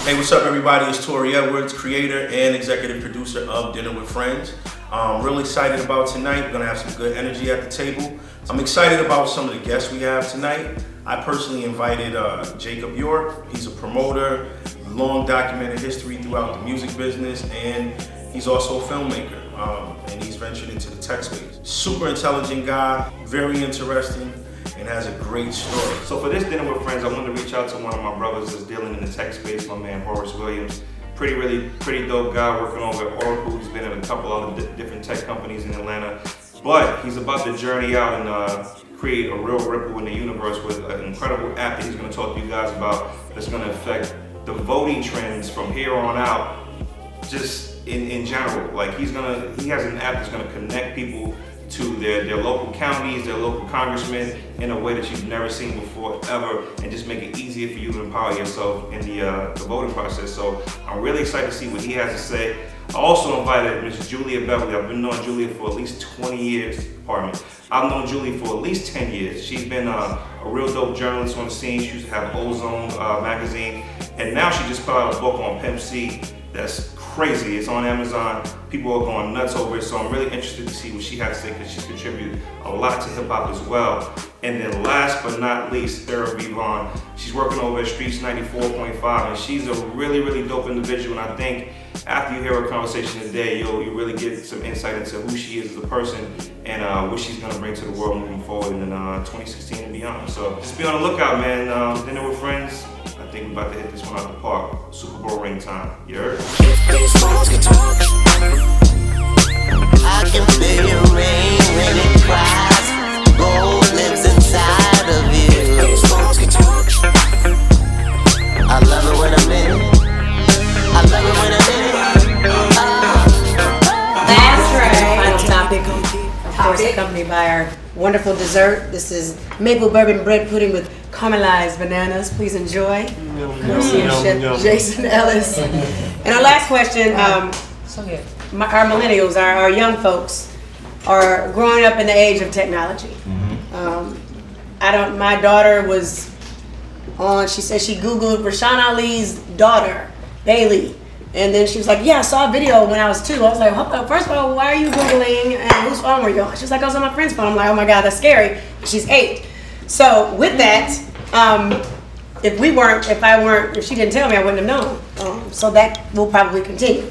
Hey, what's up, everybody? It's Tori Edwards, creator and executive producer of Dinner with Friends. I'm really excited about tonight. We're gonna have some good energy at the table. I'm excited about some of the guests we have tonight. I personally invited Jacob York. He's a promoter, long documented history throughout the music business, and he's also a filmmaker. And he's ventured into the tech space. Super intelligent guy, very interesting, and has a great story. So for this Dinner with Friends, I wanted to reach out to one of my brothers that's dealing in the tech space, my man Horace Williams. Pretty dope guy working over at Oracle. He's been at a couple other different tech companies in Atlanta. But he's about to journey out and create a real ripple in the universe with an incredible app that he's gonna talk to you guys about that's gonna affect the voting trends from here on out, just in general. Like he has an app that's gonna connect people to their local counties, their local congressmen in a way that you've never seen before, ever, and just make it easier for you to empower yourself in the voting process. So I'm really excited to see what he has to say. I also invited Miss Julia Beverly. I've been knowing Julia for at least 20 years, pardon me. I've known Julia for at least 10 years. She's been a real dope journalist on the scene. She used to have Ozone magazine, and now she just put out a book on Pimp C that's crazy. It's on Amazon. People are going nuts over it, so I'm really interested to see what she has to say because she's contributed a lot to hip hop as well. And then last but not least, Sarah Vivon. She's working over at Streets 94.5, and she's a really dope individual. And I think after you hear her conversation today, you really get some insight into who she is as a person and what she's gonna bring to the world moving forward in 2016 and beyond. So just be on the lookout, man. Dinner with Friends. I think we're about to hit this one out the park. Super Bowl ring time. You heard? I can feel your rain when it cries. Gold lives inside of you. I love it when I'm in it. I love it when I'm in it. That's right. Final topic. Of course, accompanied by our wonderful dessert. This is maple bourbon bread pudding with caramelized bananas. Please enjoy. Chef Jason Ellis. And our last question. Our millennials, our young folks, are growing up in the age of technology. My daughter was on. She said she Googled Rashawn Ali's daughter, Bailey. And then she was like, yeah, I saw a video when I was 2. I was like, first of all, why are you Googling and whose phone were you on? She was like, I was on my friend's phone. I'm like, oh my God, that's scary. She's 8. So with that, if she didn't tell me, I wouldn't have known. So that will probably continue.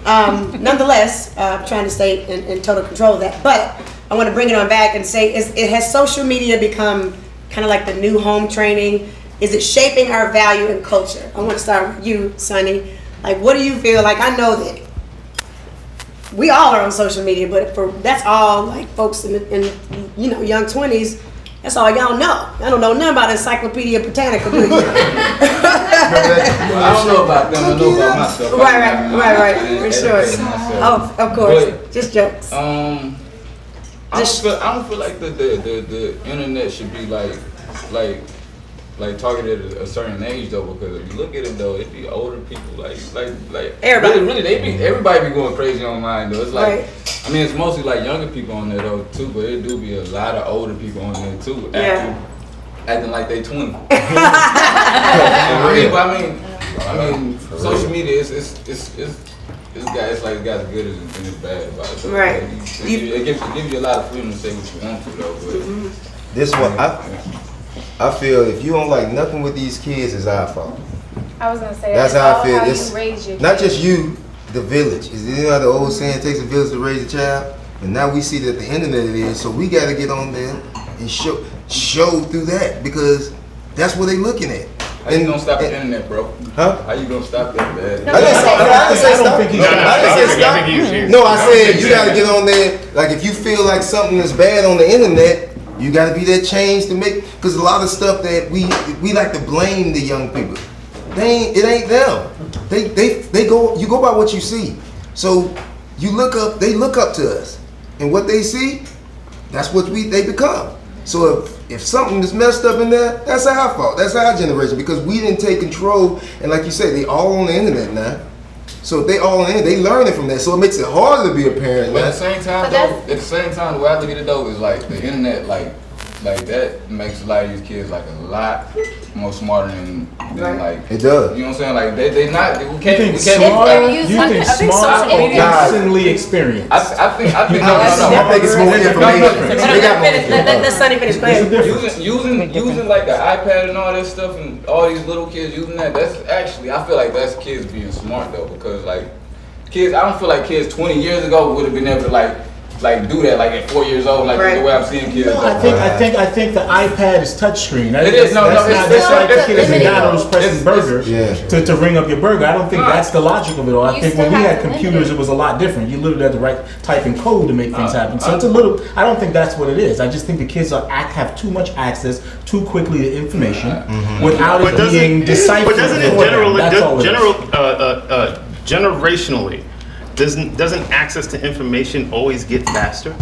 Nonetheless, I'm trying to stay in total control of that. But I want to bring it on back and say, has social media become kind of like the new home training? Is it shaping our value and culture? I want to start with you, Sonny. Like, what do you feel? Like, I know that we all are on social media, but that's all like folks in young 20s. That's all y'all know. I don't know nothing about Encyclopedia Britannica, do you? I don't know about them. I know about myself. Right. For sure. Oh, of course. But, just jokes. I don't feel like the internet should be like targeted at a certain age though, because if you look at it though, it be older people like everybody. Really everybody be going crazy online though. It's like right. I mean it's mostly like younger people on there though too, but it do be a lot of older people on there too acting like they 20. I mean social media it's like it got as good as bad about it. So right. It gives you a lot of freedom to say what you want to though, but this one I feel if you don't like nothing with these kids, it's our fault. I was gonna say that's how I feel. It's you raise your not kids. just you, the village. Is you know the old saying, it takes a village to raise a child, and now we see that the internet it is. So we got to get on there and show through that because that's what they looking at. How you gonna stop the internet, bro? Huh? How you gonna stop that, man? I didn't say stop. No, I said you got to get on there. Like if you feel like something is bad on the internet. You gotta be that change to make, because a lot of stuff that we like to blame the young people. It ain't them. They go. You go by what you see. So you look up. They look up to us, and what they see, that's what they become. So if something is messed up in there, that's our fault. That's our generation because we didn't take control. And like you said, they all on the internet now. So if they all in, they learning from that. So it makes it harder to be a parent. But at the same time, the way I look at it though is like the internet, like like that makes a lot of these kids like a lot more smarter than like it does. You know what I'm saying? Like they not. We can't. You think smart or instantly experienced? I think I think it's more information. Let Sonny finish. Go ahead. Using like the iPad and all that stuff, and all these little kids using that. That's actually, I feel like that's kids being smart though, because like kids, I don't feel like kids 20 years ago would have been able to like do that like at 4 years old, like the way I'm seeing kids. No, I think the iPad is touchscreen. It is. That's like the kids at McDonald's pressing burgers to ring up your burger. I don't think that's the logic of it all. I think when we had computers, it was a lot different. You literally had to type in code to make things happen. So it's a little. I don't think that's what it is. I just think the kids have too much access too quickly to information without it being deciphered. But doesn't it generationally? Doesn't access to information always get faster?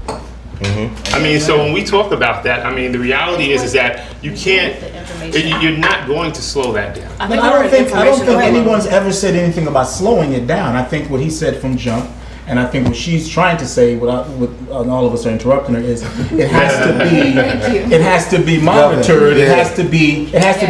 I mean, so when we talk about that, I mean, the reality is that you can't, you're not going to slow that down. I don't think anyone's ever said anything about slowing it down. I think what he said from jump, and I think what she's trying to say, what all of us are interrupting her, is it has to be monitored. It has to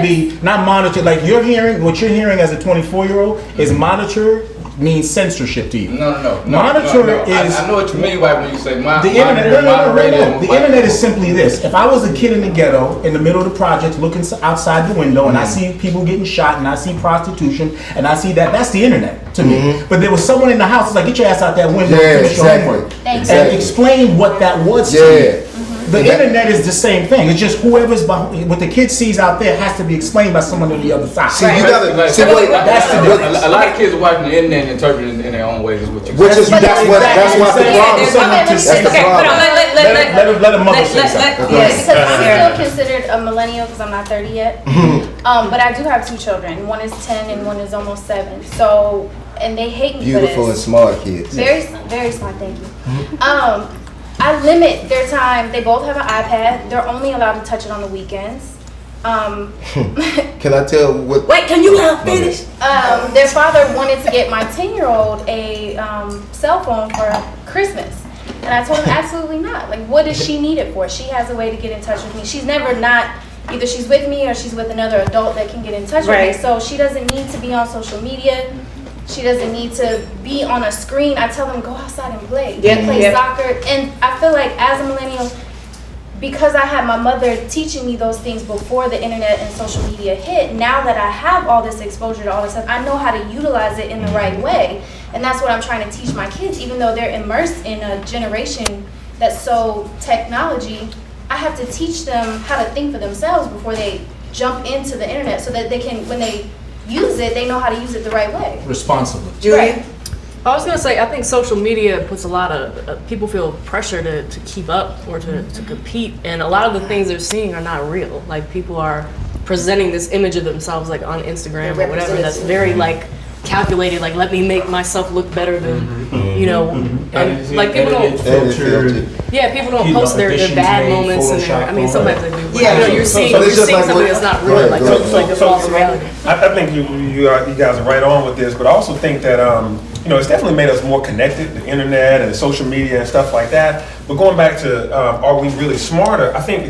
be not monitored. Like what you're hearing as a 24-year-old is monitored. Means censorship to you. No. Monitor is. I know what you mean by when you say the internet. No. The internet is simply this. If I was a kid in the ghetto, in the middle of the project, looking outside the window, and I see people getting shot, and I see prostitution, and I see that's the internet to me. But there was someone in the house who's like, get your ass out that window and finish your homework. And explain what that was to you. The internet is the same thing. It's just whoever's behind, what the kid sees out there has to be explained by someone on the other side. See, you gotta. That's the difference. A lot of kids are watching the internet and interpreting it in their own ways. Is what you. That's why the problem. That's the problem. Let a mother say something. Because I'm still considered a millennial because I'm not 30 yet. But I do have 2 children. One is 10 and one is almost 7. So, and they hate me for this. Beautiful and smart kids. Very, very smart. Thank you. I limit their time. They both have an iPad. They're only allowed to touch it on the weekends. Can I tell what? Wait, can you finish? Their father wanted to get my 10-year-old a cell phone for Christmas. And I told him absolutely not. Like, what does she need it for? She has a way to get in touch with me. She's never not, either she's with me or she's with another adult that can get in touch with me. So she doesn't need to be on social media. She doesn't need to be on a screen. I tell them, go outside and play. Play soccer. And I feel like as a millennial, because I had my mother teaching me those things before the internet and social media hit, now that I have all this exposure to all this stuff, I know how to utilize it in the right way. And that's what I'm trying to teach my kids. Even though they're immersed in a generation that's so technology, I have to teach them how to think for themselves before they jump into the internet so that they can, when they use it, they know how to use it the right way. Responsibly. Julia? I was going to say, I think social media puts a lot of, people feel pressure to keep up or to compete. And a lot of the things they're seeing are not real. Like, people are presenting this image of themselves, like on Instagram or whatever, that's very like calculated, like let me make myself look better than, you know, and like people don't, people don't post their bad moments and their, I mean, sometimes they do, but you know, you're seeing something that's not real, like a false reality. I think you guys are right on with this, but I also think that, you know, it's definitely made us more connected, the internet and social media and stuff like that. But going back to, are we really smarter? I think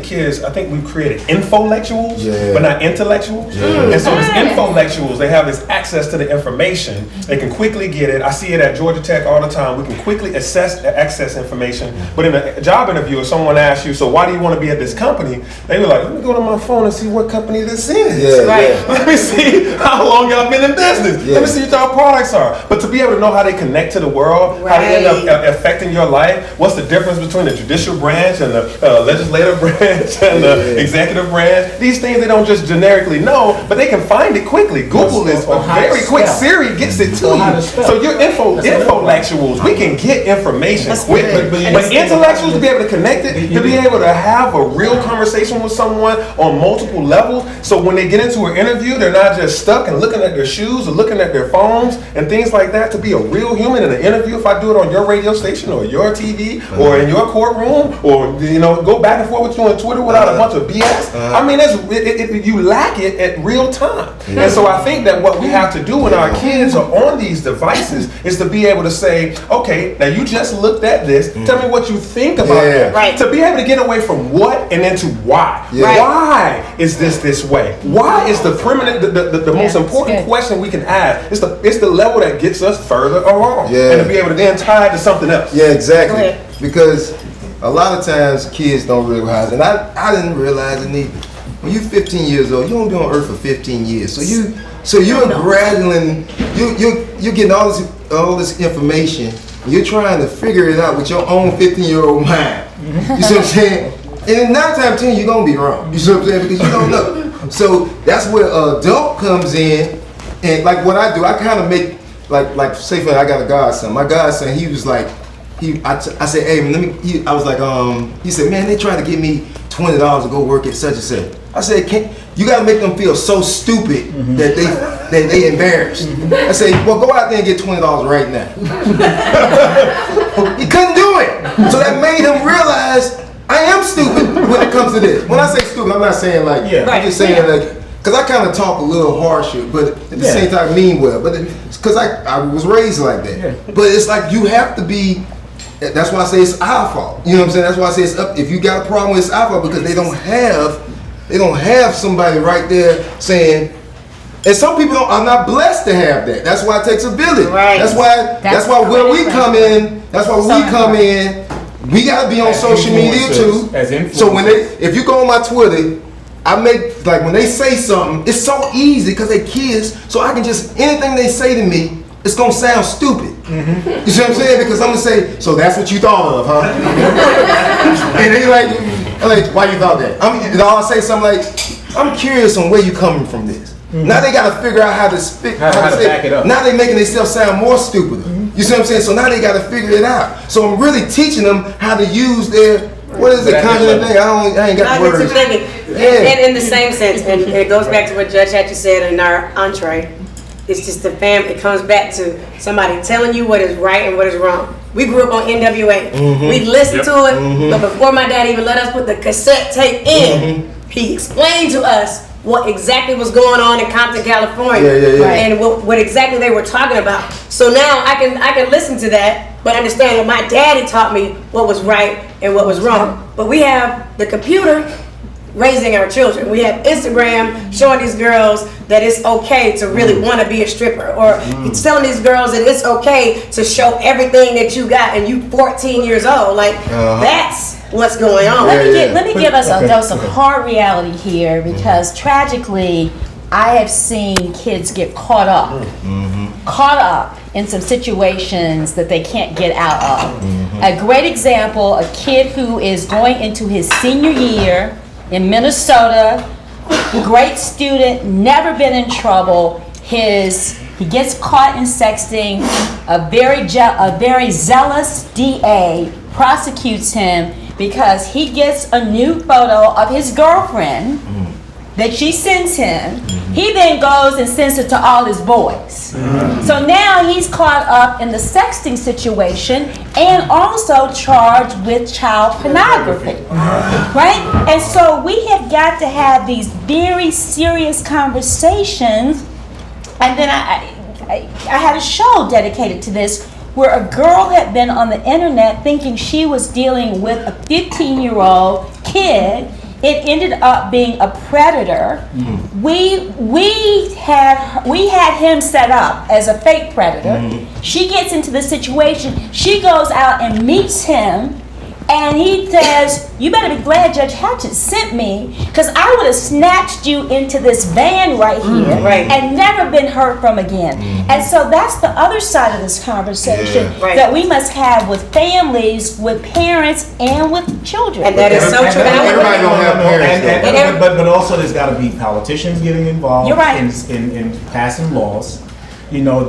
we've created infolectuals, but not intellectuals. And so these infolectuals, they have this access to the information. They can quickly get it. I see it at Georgia Tech all the time. We can quickly access information. But in a job interview, if someone asks you, so why do you want to be at this company? They were like, let me go to my phone and see what company this is. Let me see how long y'all been in business. Let me see what y'all products are. But to be able to know how they connect to the world, how they end up affecting your life, what's the difference between the judicial branch and the legislative branch and the executive branch. These things they don't just generically know, but they can find it quickly. Google is very quick. Siri gets it to you. So your infolectuals, we can get information quickly. But intellectuals, to be able to connect it, to be able to have a real conversation with someone on multiple levels, so when they get into an interview, they're not just stuck and looking at their shoes or looking at their phones and things like that. To be a real human in an interview, if I do it on your radio station or your TV or in your your courtroom or go back and forth with you on Twitter without a bunch of BS. I mean, you lack it at real time. And so I think that what we have to do when our kids are on these devices is to be able to say, okay, now you just looked at this. Tell me what you think about it. Right. To be able to get away from what and into why. Yeah. Why is this way? Why is the most important question we can ask? It's the level that gets us further along. Yeah. And to be able to then tie it to something else. Yeah, exactly. Because a lot of times kids don't realize, and I didn't realize it either. When you're 15 years old, you won't be on Earth for 15 years. So you're grappling, you're getting all this information. You're trying to figure it out with your own 15-year-old mind. You see what I'm saying? And in 9 times out of 10, you're gonna be wrong. You see what I'm saying? Because you don't know. So that's where adult comes in, and like what I do, I kind of make like say for I got a godson. My godson, he was like, I said, hey, I was like, he said, man, they trying to give me $20 to go work at such and such. I said, you got to make them feel so stupid that they embarrassed. I said, well, go out there and get $20 right now. He couldn't do it. So that made him realize I am stupid when it comes to this. When I say stupid, I'm not saying like, I'm just saying like, because I kind of talk a little harsher, but at the same time mean well. But because I was raised like that. Yeah. But it's like you have to be. That's why I say it's our fault. You know what I'm saying? That's why I say it's up. If you got a problem, it's our fault because they don't have somebody right there saying. And some people are not blessed to have that. That's why it takes a village. Right. That's why when we come in. That's why when we come in. We gotta be on social media too. So if you go on my Twitter, I make like when they say something, it's so easy because they're kids. So I can just anything they say to me, it's gonna sound stupid. You see what I'm saying? Because I'm gonna say, so that's what you thought of, huh? And they like, why you thought that? I'll say something like, I'm curious on where you coming from this. Now they gotta figure out how to back it up. Now they making themselves sound more stupider. You see what I'm saying? So now they got to figure it out. So I'm really teaching them how to use their, what is it, cognitive thing? I ain't got the words. And in the same sense, and it goes back to what Judge Hatcher said in our entree, it's just the family. It comes back to somebody telling you what is right and what is wrong. We grew up on NWA. We listened to it, but before my dad even let us put the cassette tape in, he explained to us what exactly was going on in Compton, California, and what exactly they were talking about. So now I can listen to that, but understand that my daddy taught me what was right and what was wrong. But we have the computer raising our children. We have Instagram showing these girls that it's okay to really want to be a stripper, or it's telling these girls that it's okay to show everything that you got and you 14 years old. Like that's what's going on. Let me give us a dose of hard reality here, because tragically I have seen kids get caught up in some situations that they can't get out of. A great example, a kid who is going into his senior year in Minnesota, great student, never been in trouble. He gets caught in sexting. A very zealous DA prosecutes him because he gets a nude photo of his girlfriend that she sends him. He then goes and sends it to all his boys. So now he's caught up in the sexting situation and also charged with child pornography, right? And so we have got to have these very serious conversations. And then I had a show dedicated to this, where a girl had been on the internet thinking she was dealing with a 15-year-old kid. It ended up being a predator. We had him set up as a fake predator. She gets into the situation. She goes out and meets him, and he says, "You better be glad Judge Hatchett sent me, because I would have snatched you into this van right here and never been heard from again." And so that's the other side of this conversation that we must have with families, with parents, and with children. And that is so true. Everybody don't have parents. But also there's got to be politicians getting involved in passing laws. You know,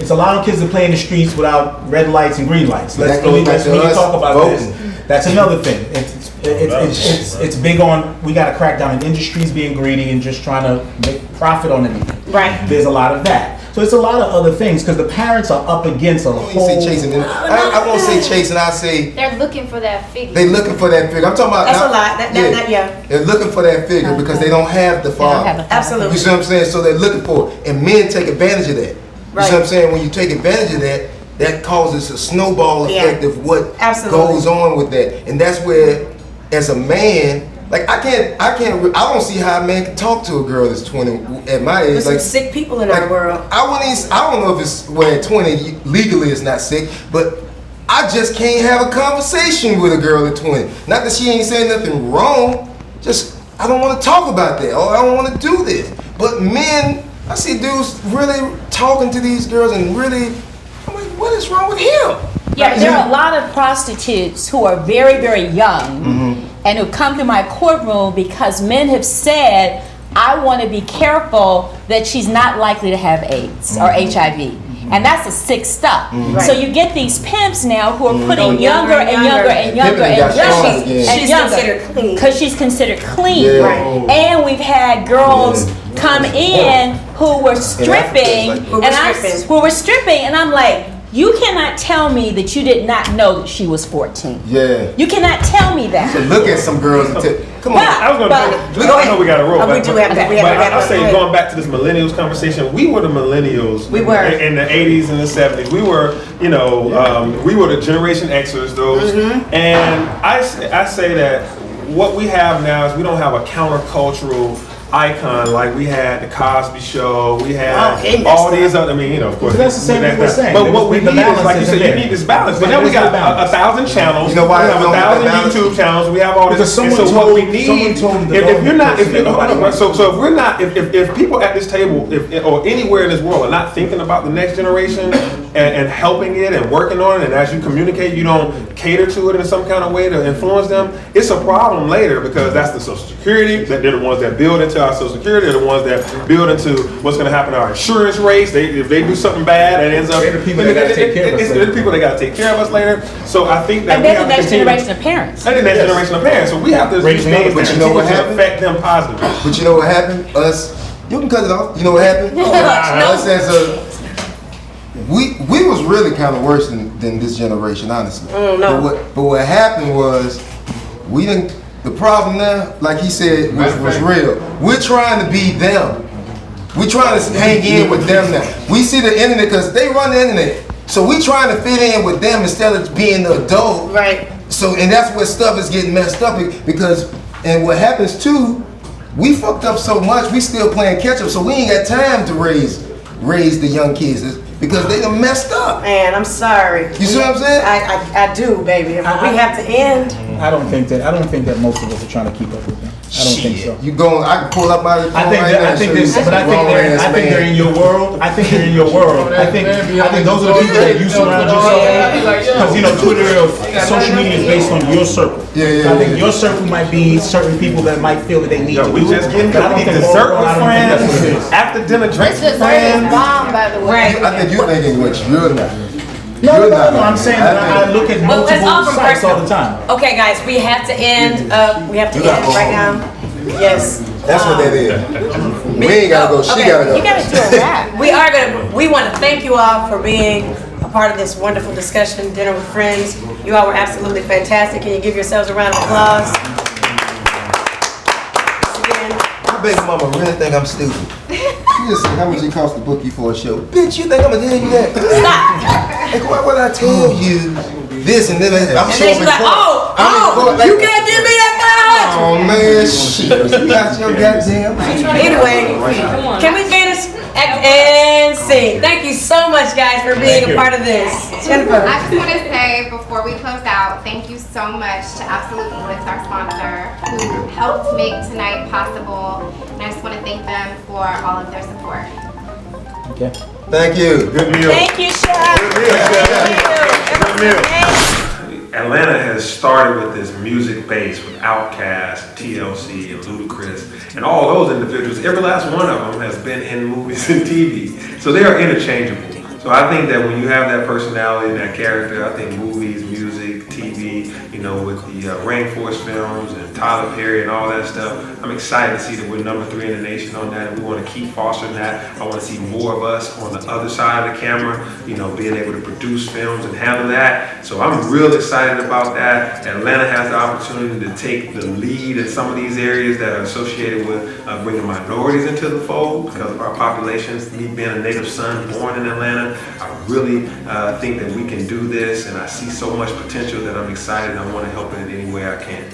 it's allowing kids to play in the streets without red lights and green lights. Let's really talk about this. That's another thing. It's big on, we got to crack down on industries being greedy and just trying to make profit on anything. Right. There's a lot of that. So it's a lot of other things because the parents are up against a whole. Say chasing. I won't say chasing. I say they're looking for that figure. they looking for that figure. I'm talking about. That's a lot. Yeah. They're looking for that figure because they don't have the father. Absolutely. You see what I'm saying? So they're looking for it, and men take advantage of that. You see what I'm saying? When you take advantage of that, that causes a snowball effect of what goes on with that, and that's where, as a man, like I don't see how a man can talk to a girl that's 20 at my age. There's like some sick people in our world. I don't know if it's where at 20 legally it's not sick, but I just can't have a conversation with a girl at 20. Not that she ain't saying nothing wrong, just I don't want to talk about that, or I don't want to do this. But men, I see dudes really talking to these girls and really, I'm like, what is wrong with him? Yeah, there are a lot of prostitutes who are very, very young and who come to my courtroom because men have said, I want to be careful that she's not likely to have AIDS or HIV. And that's a sick stuff. So you get these pimps now who are putting younger and younger and younger and younger and younger because she's considered clean. And we've had girls come in who were stripping, and I'm like, you cannot tell me that you did not know that she was 14. Yeah. You cannot tell me that. So look at some girls and come on. I was I know we got to roll. We do have to. But I'll say, going back to this millennials conversation, we were the millennials. We were. In the 80s and the 70s. We were, we were the Generation Xers, those. And I say that what we have now is we don't have a countercultural icon like we had the Cosby Show, we had all these other, of course. That's the same thing we're saying. But what we need is, like you said, you need this balance. But now we got 1,000 channels. You know why? We have 1,000 YouTube channels. We have all this. Because someone so what we need, if people at this table, or anywhere in this world, are not thinking about the next generation and helping it and working on it, and as you communicate, you don't cater to it in some kind of way to influence them, it's a problem later because that's the Social Security, that they're the ones that build into our Social Security, they're the ones that build into what's going to happen to our insurance rates. If they do something bad, it ends up. They're the people that got to take care of us later. They're the people that got to take care of us later. So I think that we have to next generation of parents. And the next generation of parents. So we have to affect them positively. But you know what happened? You can cut it off. You know what happened? Us as we was really kind of worse than this generation, honestly. But what happened was we didn't. The problem now, like he said, was real. We're trying to be them. We're trying to hang in with them now. We see the internet because they run the internet. So we trying to fit in with them instead of being the adult. Right. So, and that's where stuff is getting messed up because, and what happens too, we fucked up so much, we still playing catch up. So we ain't got time to raise the young kids because they done messed up. Man, I'm sorry. You see what I'm saying? I do, baby. If we have to end. I don't think that most of us are trying to keep up with them. I don't think so. You going? I can pull up my. I think they're in your world. I think they're in your world. I think those are the people that you surround yourself. Because Twitter or social media is based on your circle. I think your circle might be certain people that might feel that they need to do. We just getting dessert with friends. After dinner drinks with friends. Bomb, by the way. I think you're thinking what you're not. No, I'm saying that I look at multiple sites all the time. Okay, guys, we have to end. We have to end right now. Yes. That's what that is. We ain't gotta go. She gotta go. You gotta do a rap. We want to thank you all for being a part of this wonderful discussion, Dinner with Friends. You all were absolutely fantastic. Can you give yourselves a round of applause? My baby mama really think I'm stupid. She just said, how much it cost to book you for a show? Bitch, you think I'm gonna tell you that? Stop. Like, why would I tell you this and then I'm and then she's like, you can't give me that much. Oh man, shit. You got your goddamn. Anyway, can we finish and sing? Thank you so much, guys, for being a part of this. Jennifer. I just want to say before we close out, thank you so much to Absolute Bliss, our sponsor, who helped make tonight possible. And I just want to thank them for all of their support. Okay. Thank you. Good meal. Thank you, Chef. Good meal. Atlanta has started with this music base with Outkast, TLC, and Ludacris, and all those individuals. Every last one of them has been in movies and TV, so they are interchangeable. So I think that when you have that personality and that character, I think movies, music, TV, you know, with the Rainforest films and Tyler Perry and all that stuff, I'm excited to see that we're #3 in the nation on that, and we want to keep fostering that. I want to see more of us on the other side of the camera, you know, being able to produce films and handle that. So I'm real excited about that. Atlanta has the opportunity to take the lead in some of these areas that are associated with bringing minorities into the fold because of our populations. Me being a native son born in Atlanta, I really think that we can do this, and I see so much potential that I'm excited. I want to help in it any way I can.